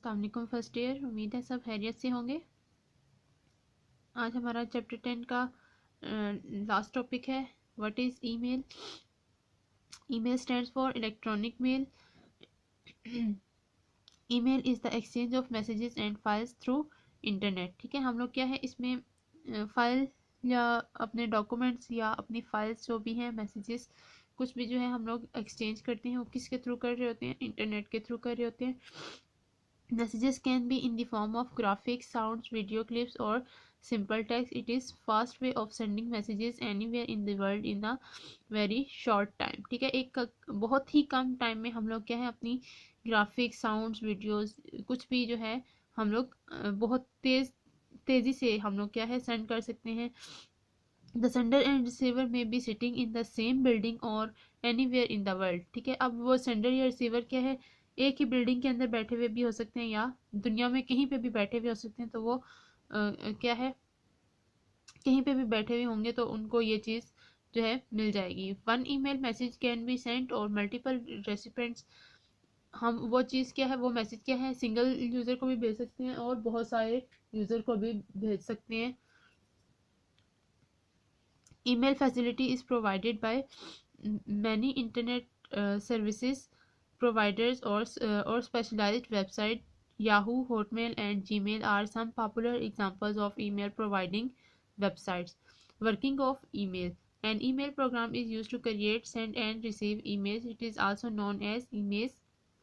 अस्सलाम वालेकुम first year. उम्मीद है सब खैरियत से होंगे। आज हमारा चैप्टर 10 का लास्ट टॉपिक है what is email. Email stands for electronic mail. Email is the exchange of messages and files through internet. ठीक है, हम लोग क्या है इसमें फाइल या अपने डॉक्यूमेंट्स या अपनी फाइल्स जो भी हैं, मैसेजेस कुछ भी जो है हम लोग एक्सचेंज करते हैं, वो किसके थ्रू कर रहे होते हैं? इंटरनेट के थ्रू कर रहे होते हैं। Messages can be in the form of graphics, sounds, video clips, or simple text. It is fast way of sending messages anywhere in the world in a very short time. ठीक है, एक बहुत ही कम time में हम लोग क्या है अपनी ग्राफिक्स, साउंड्स, वीडियोस कुछ भी जो है हम लोग बहुत तेज़ी से हम लोग क्या है सेंड कर सकते हैं। The sender and receiver may be sitting in the same building or anywhere in the world. ठीक है, अब वो सेंडर या रिसीवर क्या है एक ही बिल्डिंग के अंदर बैठे हुए भी हो सकते हैं या दुनिया में कहीं पे भी बैठे हुए हो सकते हैं। तो वो क्या है कहीं पे भी बैठे हुए होंगे तो उनको ये चीज़ जो है मिल जाएगी। One email message can be sent और मल्टीपल रेसिपेंट्स। हम वो चीज़ क्या है वो मैसेज क्या है सिंगल यूज़र को भी भेज सकते हैं और बहुत सारे यूज़र को भी भेज सकते हैं। Email facility is provided by many internet services providers or specialized website. Yahoo, Hotmail, and Gmail are some popular examples of email providing websites. Working of email. An email program is used to create, send, and receive emails. It is also known as email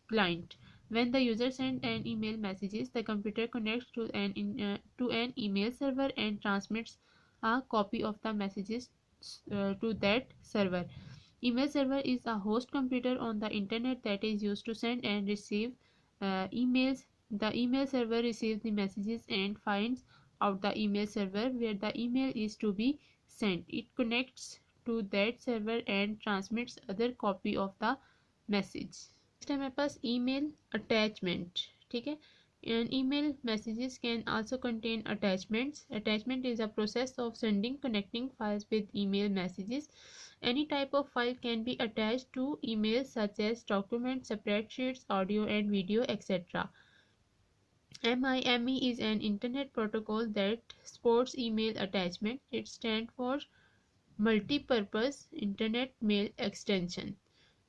client. When the user sends an email messages, the computer connects to an email server and transmits a copy of the messages to that server. Email server is a host computer on the internet that is used to send and receive emails. The email server receives the messages and finds out the email server where the email is to be sent. It connects to that server and transmits other copy of the message. Next है मेरे पास email attachment. ठीक है, and email messages can also contain attachments. Attachment is a process of sending connecting files with email messages. Any type of file can be attached to emails such as documents, spreadsheets, audio and video, etc. MIME is an internet protocol that supports email attachment. It stands for Multi-Purpose Internet Mail Extension.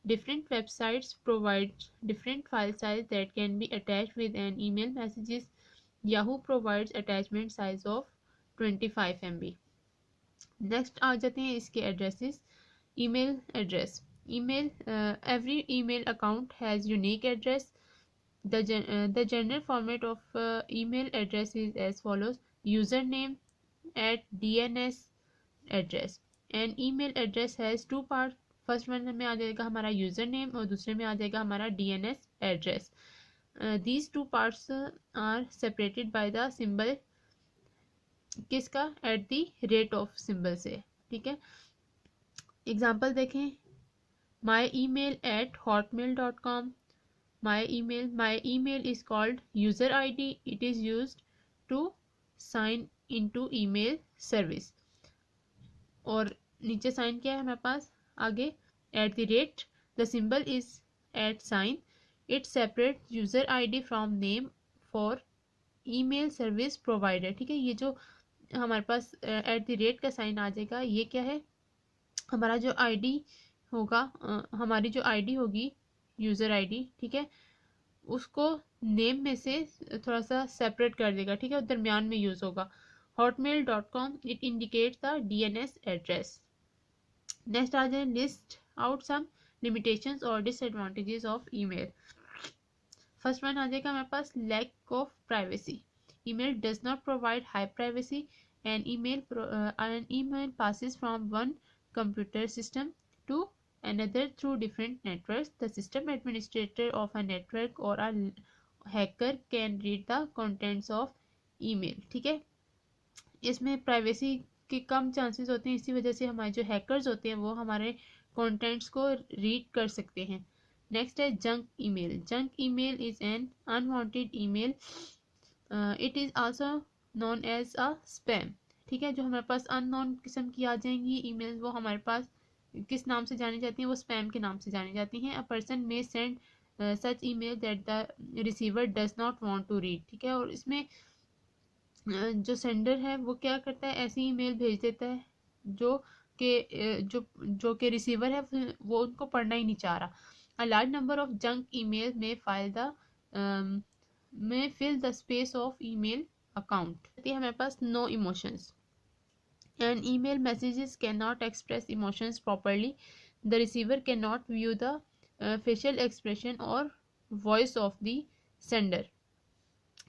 Different websites provide different file size that can be attached with an email messages. Yahoo provides attachment size of 25 MB. Next आ जाते हैं इसके addresses. Email address. email every email account has unique address. The general format of email address is as follows: username at DNS address. An email address has two parts. First one में आ जाएगा हमारा user name और दूसरे में आ जाएगा हमारा DNS address. These two parts are separated by the symbol किसका at the rate of symbol से. ठीक है, एग्जांपल देखें. My email at hotmail.com. my email is called user ID. It is used to sign into email service. और नीचे sign क्या है हमारे पास आगे at the rate. The symbol is at sign. It separate user ID from name for email service provider. ठीक है, ये जो हमारे पास एट द रेट का साइन आ जाएगा ये क्या है हमारा जो ID होगा, हमारी जो ID होगी यूज़र ID. ठीक है, उसको नेम में से थोड़ा सा सेपरेट कर देगा. ठीक है, दरमियान में यूज़ होगा. hotmail.com it indicates the DNS address. Next आ जाए लिस्ट आउट सम लिमिटेशंस और disadvantages of email. First one आ जाएगा हमारे पास lack of privacy. Email does not provide high privacy. An email passes from one computer system to another through different networks. The system administrator of a network or a hacker can read the contents of email. ठीक है, इसमें privacy के कम chances होते हैं, इसी वजह से हमारे जो हैकर्स होते हैं वो हमारे कंटेंट्स को रीड कर सकते हैं. नेक्स्ट है junk email. Junk email is an unwanted email. It is also known as a spam. ठीक है, जो हमारे पास अननोन किस्म की आ जाएंगी ईमेल वो हमारे पास किस नाम से जानी जाती हैं? वो स्पैम के नाम से जानी जाती हैं. A person may send such email that the receiver does not want to read. ठीक है, और इसमें जो सेंडर है वो क्या करता है, ऐसी ईमेल भेज देता है जो कि रिसीवर है वो उनको पढ़ना ही नहीं चाह रहा. A large number of junk emails may fill the space of email account. हमारे पास no emotions. And email messages cannot express emotions properly. The receiver cannot view the facial expression or voice of the sender.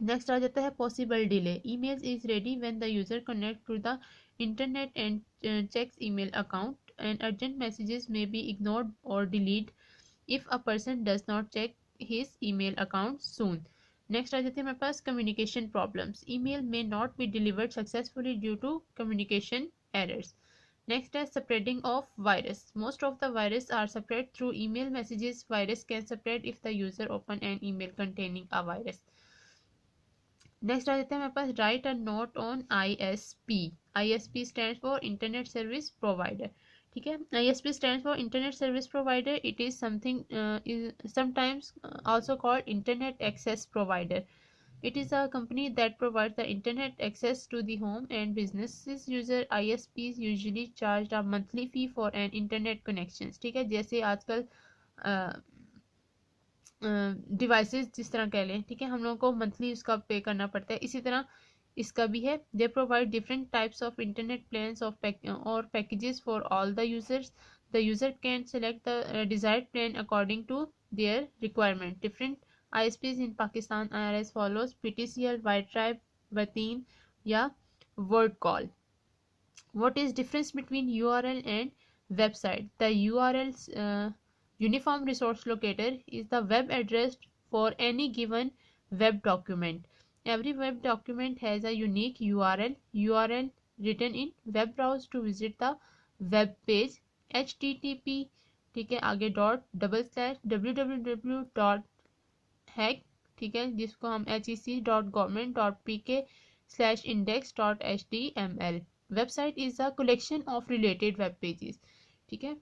Next आ जाता है possible delay. Emails is ready when the user connect to the internet and checks email account and urgent messages may be ignored और delete if a person does not check his email account soon. Next आ जाते हैं हमारे पास communication problems. Email may not be delivered successfully due to communication errors. Next is spreading of virus. Most of the virus are spread through email messages. Virus can spread if the user open an email containing a virus. Next आ जाता है हमारे पास write a note on ISP. ISP stand for internet service provider. ठीक है, ISP stand for internet service provider. It is something sometimes also called internet access provider. It is a company that provides the internet access to the home and businesses user. ISPs usually charge a monthly fee for an internet connection. ठीक है, जैसे आजकल devices जिस तरह कह लें, ठीक है, हम लोगों को मंथली उसका पे करना पड़ता है, इसी तरह इसका भी है. They provide different types of internet plans और packages for all the users. The user can select the desired plan according to their requirement. Different ISPs in Pakistan are as follows: PTCL, White Tribe, Bateen या Word Call. What is difference between URL and website? The URL Uniform Resource Locator is the web address for any given web document. Every web document has a unique URL. URL written in web browser to visit the web page. HTTP ठीक है, आगे ./www. Hack ठीक है, जिसको हम hec.government.pk/index.html. Website is a collection of related web pages. ठीक है,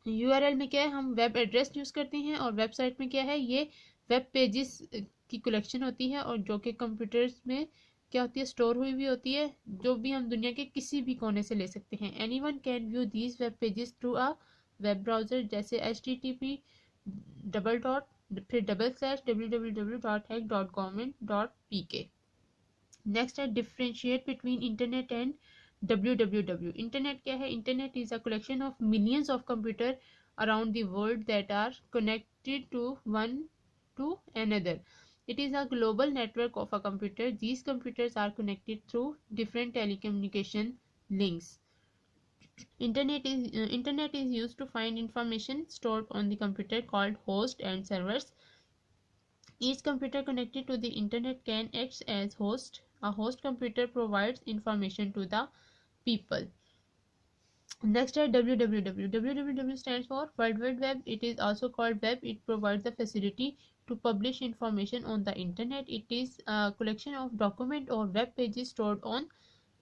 URL में क्या है, हम वेब एड्रेस यूज करते हैं, और वेबसाइट में क्या है, ये वेब पेजेस की कलेक्शन होती है, और जो कि कंप्यूटर्स में क्या होती है, स्टोर हुई हुई होती है, जो भी हम दुनिया के किसी भी कोने से ले सकते हैं. Anyone can view these web pages through a web browser, जैसे HTTP फिर www.hack.government.pk. नेक्स्ट है differentiate between internet and www. Internet क्या है, internet is a collection of millions of computer around the world that are connected to one to another. It is a global network of a computer. These computers are connected through different telecommunication links. Internet is used to find information stored on the computer called host and servers. Each computer connected to the internet can act as host. A host computer provides information to the people. Next is www. www stands for World Wide Web. It is also called web. It provides the facility to publish information on the internet. It is a collection of document or web pages stored on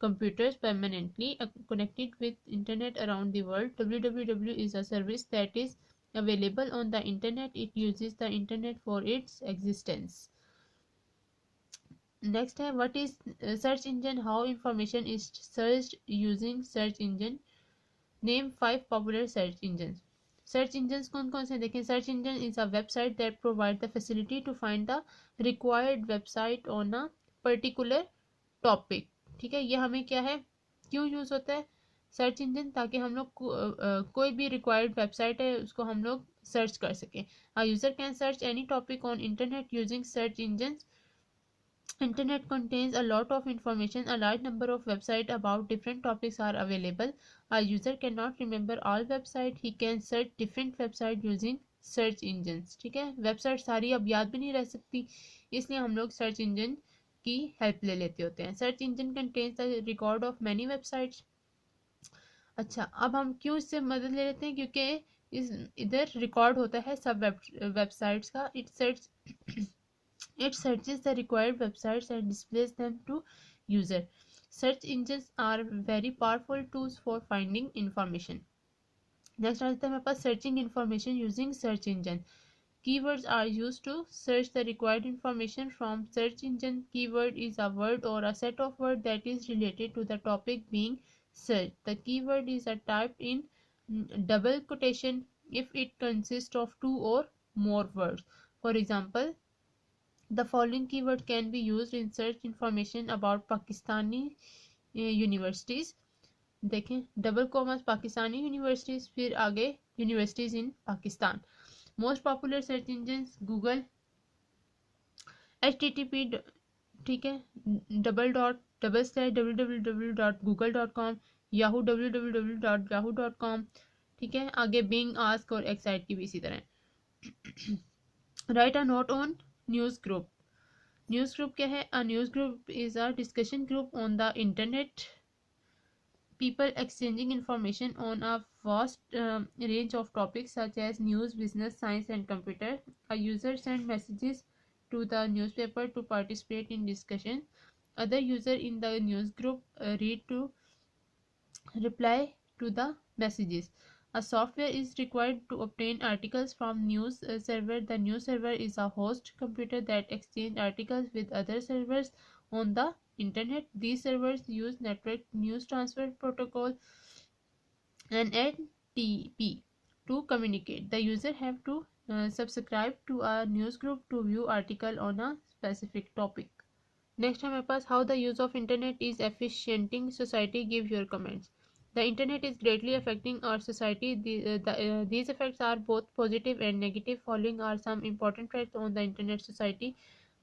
computers permanently connected with internet around the world. www is a service that is available on the internet. It uses the internet for its existence. Next है what is search engine, how information is searched using search engine. Name 5 popular search engines. Search engines कौन कौन से देखें. Search engine is a website that provides the facility to find the required website on a particular topic. ठीक है, ये हमें क्या है, क्यों यूज होता है सर्च इंजन, ताकि हम लोग कोई भी रिक्वायर्ड वेबसाइट है उसको हम लोग सर्च कर सकें. A user can search any topic on internet using search engines. Internet contains a lot of information. A large number of websites about different topics are available. A user cannot remember all websites. He can search different websites using search engines. ठीक है, website सारी अब याद भी नहीं रह सकती, इसलिए हम लोग सर्च इंजन की हेल्प ले लेते होते हैं. Search engine contains the record of many websites. अच्छा, अब हम क्यों इससे मदद ले लेते हैं, क्योंकि इधर रिकॉर्ड होता है सब वेबसाइट्स का. It searches the required websites and displays them to user. Search engines are very powerful tools for finding information. Next आता है हमारे पास searching information using search engine. Keywords are used to search the required information from search engine. Keyword is a word or a set of words that is related to the topic being searched. The keyword is a typed in double quotation if it consists of two or more words. For example, the following keyword can be used in search information about Pakistani universities. देखें double commerce Pakistani universities, फिर आगे universities in Pakistan. Most popular search engine Google, HTTP, ठीक है, www.google.com, Yahoo www.yahoo.com, ठीक है. आगे Bing, ask और excite की भी इसी तरह. Right a note on news group. News group क्या है? A news group is a discussion group on the internet. People exchanging information on a vast range of topics such as news, business, science, and computer. A user sends messages to the newspaper to participate in discussion. Other user in the news group read to reply to the messages. A software is required to obtain articles from news server. The news server is a host computer that exchange articles with other servers on the internet. These servers use network news transfer protocol and NTP to communicate. The user have to subscribe to a news group to view article on a specific topic. Next है हमारे पास how the use of internet is efficienting society. Give your comments. The internet is greatly affecting our society. These effects are both positive and negative. Following are some important facts on the internet society.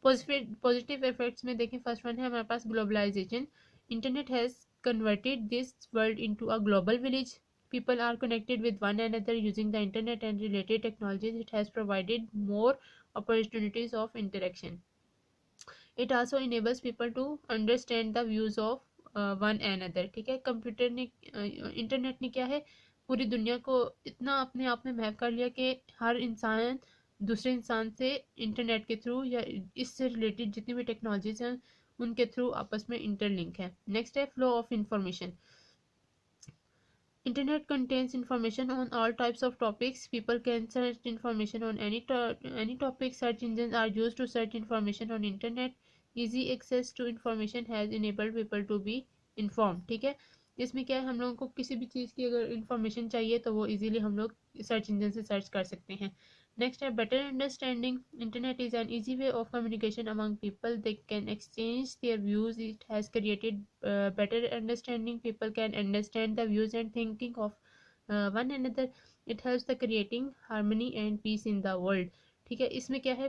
Positive effects में देखें, first one है हमारे पास globalization. Internet has converted this world into a global village. People are connected with one another using the internet and related technologies. It has provided more opportunities of interaction. It also enables people to understand the views of one another. ठीक है. Computer ने internet ने क्या है, पूरी दुनिया को इतना अपने आप में महव कर लिया कि हर इंसान दूसरे इंसान से इंटरनेट के थ्रू या इससे रिलेटेड जितनी भी टेक्नोलॉजीज हैं उनके थ्रू आपस में इंटरलिंक है. नेक्स्ट है flow of information. Internet contains information on all types of topics. People can search information on any topic. Search engines are used to search information on internet. Easy access to information has enabled people to be informed. ठीक है. इसमें क्या है, हम लोगों को किसी भी चीज़ की अगर इंफॉर्मेशन चाहिए तो वो इजीली हम लोग सर्च इंजन से सर्च कर सकते हैं. नेक्स्ट है better understanding. Internet is an easy way of communication among people. They can exchange their views. It has created better understanding. People can understand the views and thinking of one another. It helps the creating harmony and peace in the world. ठीक है. इसमें क्या है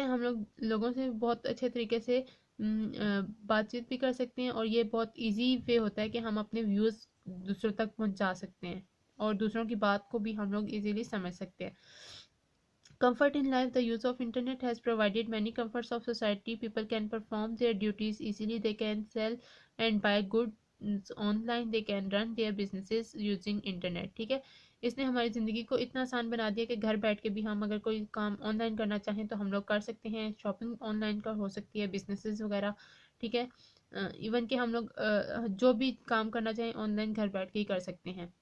हम लोग लोगों से बहुत अच्छे तरीके से बातचीत भी कर सकते हैं और ये बहुत इजी वे होता है कि हम अपने व्यूज़ दूसरों तक पहुंचा सकते हैं और दूसरों की बात को भी हम लोग इजीली समझ सकते हैं. Comfort in life. The use of internet has provided many comforts of society. People can perform their duties easily. They can sell and buy goods online. They can run their businesses using internet. ठीक है. इसने हमारी ज़िंदगी को इतना आसान बना दिया कि घर बैठ के भी हम अगर कोई काम ऑनलाइन करना चाहें तो हम लोग कर सकते हैं. शॉपिंग ऑनलाइन का हो सकती है, बिजनेसेस वगैरह. ठीक है. इवन कि हम लोग जो भी काम करना चाहें ऑनलाइन घर बैठ के ही कर सकते हैं.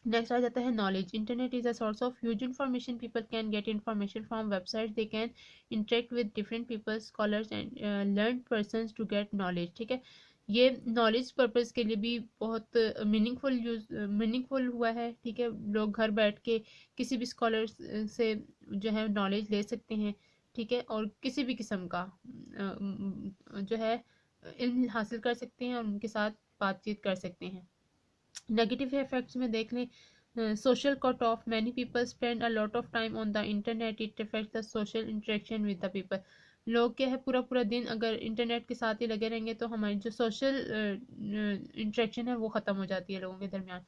नेक्स्ट आ जाता है knowledge. Internet is a source of huge information. People can get information from website. They can interact with different people, scholars and learn persons to get knowledge. ठीक है. ये नॉलेज पर्पस के लिए भी बहुत मीनिंगफुल हुआ है. ठीक है. लोग घर बैठ के किसी भी स्कॉलर से जो है नॉलेज ले सकते हैं. ठीक है. और किसी भी किस्म का जो है इल्म हासिल कर सकते हैं और उनके साथ बातचीत कर सकते हैं. नेगेटिव इफेक्ट्स में देख लें. Social cut off. Many people spend a lot of time on the internet. It affect the social interaction with the people. लोग क्या है पूरा पूरा दिन अगर इंटरनेट के साथ ही लगे रहेंगे तो हमारी जो सोशल इंटरेक्शन है वो ख़त्म हो जाती है लोगों के दरमियान.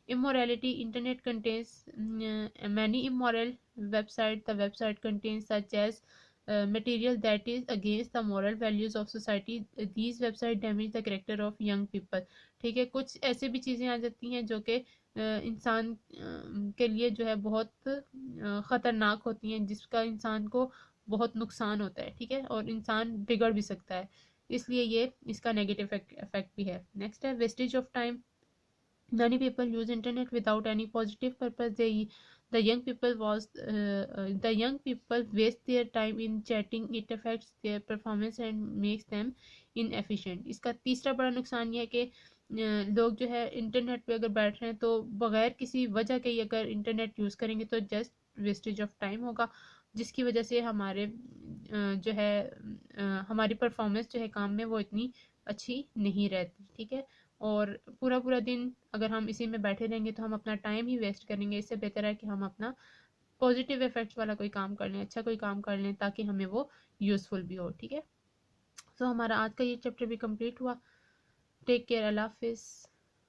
Immorality. Internet contains many immoral website. The website contains such as material that is against the moral values of society. These websites damage the character of young people. ठीक है. कुछ ऐसे भी चीज़ें आ जाती हैं जो कि इंसान के लिए जो है बहुत ख़तरनाक होती हैं, जिसका इंसान को बहुत नुकसान होता है. ठीक है. और इंसान बिगड़ भी सकता है. इसलिए ये इसका नेगेटिव इफेक्ट भी है. नेक्स्ट है wastage of time. Many people use internet without any positive purpose. The young people was the young people waste their time in chatting. It affects their performance and makes them inefficient. इसका तीसरा बड़ा नुकसान ये है कि लोग जो है इंटरनेट पे अगर बैठ रहे हैं तो बगैर किसी वजह के ही अगर इंटरनेट यूज़ करेंगे तो जस्ट वेस्टेज ऑफ टाइम होगा, जिसकी वजह से हमारे जो है हमारी परफॉर्मेंस जो है काम में वो इतनी अच्छी नहीं रहती। ठीक है, और पूरा पूरा दिन अगर हम इसी में बैठे रहेंगे तो हम अपना टाइम ही वेस्ट करेंगे। इससे बेहतर है कि हम अपना पॉजिटिव इफेक्ट्स वाला कोई काम कर लें, अच्छा कोई काम कर लें, ताकि हमें वो यूज़फुल भी हो। ठीक है, तो हमारा आज का ये चैप्टर भी कंप्लीट हुआ। टेक केयर, अल्लाह हाफिज़।